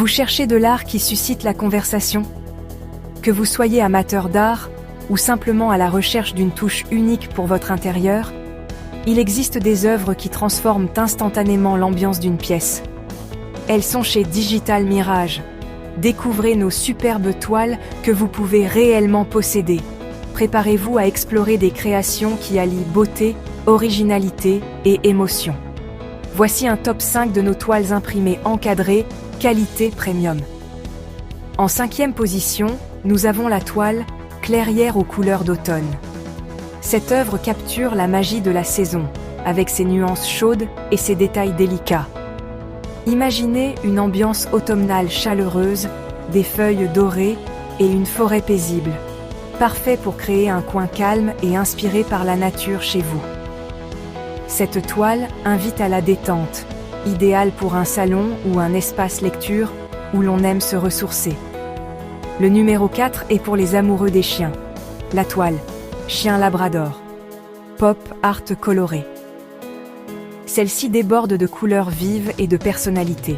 Vous cherchez de l'art qui suscite la conversation? Que vous soyez amateur d'art ou simplement à la recherche d'une touche unique pour votre intérieur, il existe des œuvres qui transforment instantanément l'ambiance d'une pièce. Elles sont chez Digital Mirage. Découvrez nos superbes toiles que vous pouvez réellement posséder. Préparez-vous à explorer des créations qui allient beauté, originalité et émotion. Voici un top 5 de nos toiles imprimées encadrées, qualité premium. En 5e position, nous avons la toile Clairière aux couleurs d'automne. Cette œuvre capture la magie de la saison, avec ses nuances chaudes et ses détails délicats. Imaginez une ambiance automnale chaleureuse, des feuilles dorées et une forêt paisible. Parfait pour créer un coin calme et inspiré par la nature chez vous. Cette toile invite à la détente, idéale pour un salon ou un espace lecture où l'on aime se ressourcer. Le numéro 4 est pour les amoureux des chiens. La toile Chien Labrador. Pop art coloré. Celle-ci déborde de couleurs vives et de personnalité.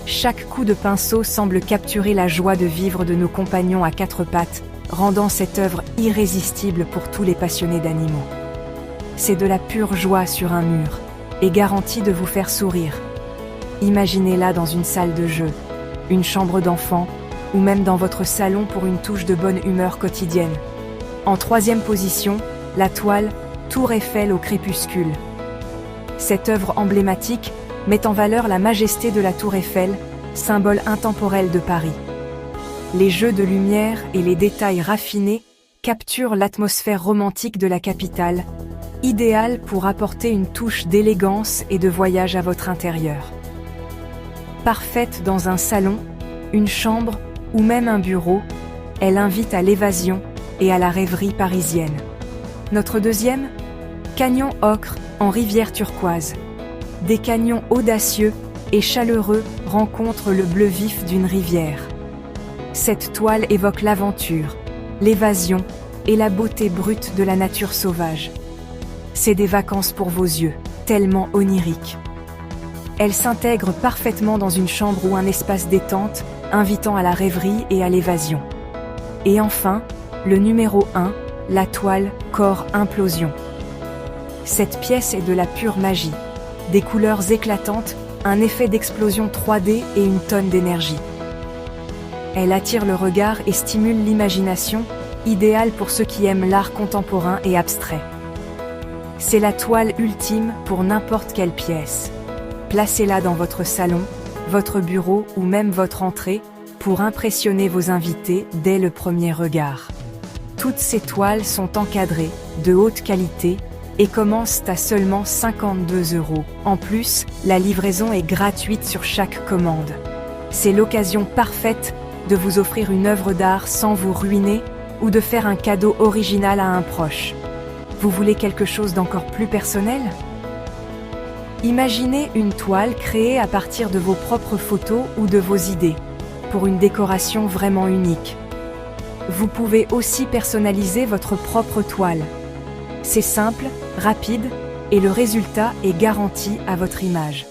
Chaque coup de pinceau semble capturer la joie de vivre de nos compagnons à quatre pattes, rendant cette œuvre irrésistible pour tous les passionnés d'animaux. C'est de la pure joie sur un mur, et garantie de vous faire sourire. Imaginez-la dans une salle de jeu, une chambre d'enfant, ou même dans votre salon pour une touche de bonne humeur quotidienne. En 3e position, la toile Tour Eiffel au crépuscule. Cette œuvre emblématique met en valeur la majesté de la Tour Eiffel, symbole intemporel de Paris. Les jeux de lumière et les détails raffinés capturent l'atmosphère romantique de la capitale, idéale pour apporter une touche d'élégance et de voyage à votre intérieur. Parfaite dans un salon, une chambre ou même un bureau, elle invite à l'évasion et à la rêverie parisienne. Notre deuxième, Canyon Ocre en rivière turquoise. Des canyons audacieux et chaleureux rencontrent le bleu vif d'une rivière. Cette toile évoque l'aventure, l'évasion et la beauté brute de la nature sauvage. C'est des vacances pour vos yeux, tellement oniriques. Elle s'intègre parfaitement dans une chambre ou un espace détente, invitant à la rêverie et à l'évasion. Et enfin, le numéro 1, la toile Corps Implosion. Cette pièce est de la pure magie. Des couleurs éclatantes, un effet d'explosion 3D et une tonne d'énergie. Elle attire le regard et stimule l'imagination, idéale pour ceux qui aiment l'art contemporain et abstrait. C'est la toile ultime pour n'importe quelle pièce. Placez-la dans votre salon, votre bureau ou même votre entrée pour impressionner vos invités dès le premier regard. Toutes ces toiles sont encadrées, de haute qualité, et commencent à seulement 52 €. En plus, la livraison est gratuite sur chaque commande. C'est l'occasion parfaite de vous offrir une œuvre d'art sans vous ruiner ou de faire un cadeau original à un proche. Vous voulez quelque chose d'encore plus personnel? Imaginez une toile créée à partir de vos propres photos ou de vos idées, pour une décoration vraiment unique. Vous pouvez aussi personnaliser votre propre toile. C'est simple, rapide, et le résultat est garanti à votre image.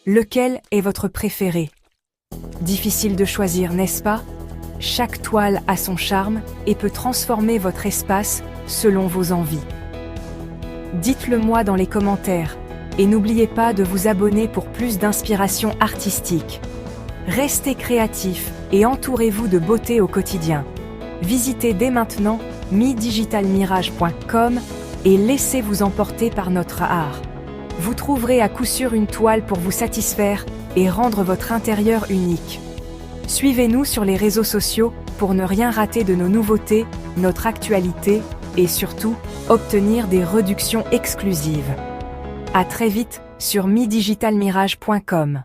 Lequel est votre préféré? Difficile de choisir, n'est-ce pas? Chaque toile a son charme et peut transformer votre espace selon vos envies. Dites-le moi dans les commentaires, et n'oubliez pas de vous abonner pour plus d'inspiration artistique. Restez créatifs et entourez-vous de beauté au quotidien. Visitez dès maintenant midigitalmirage.com et laissez-vous emporter par notre art. Vous trouverez à coup sûr une toile pour vous satisfaire et rendre votre intérieur unique. Suivez-nous sur les réseaux sociaux pour ne rien rater de nos nouveautés, notre actualité et surtout, obtenir des réductions exclusives. À très vite sur midigitalmirage.com.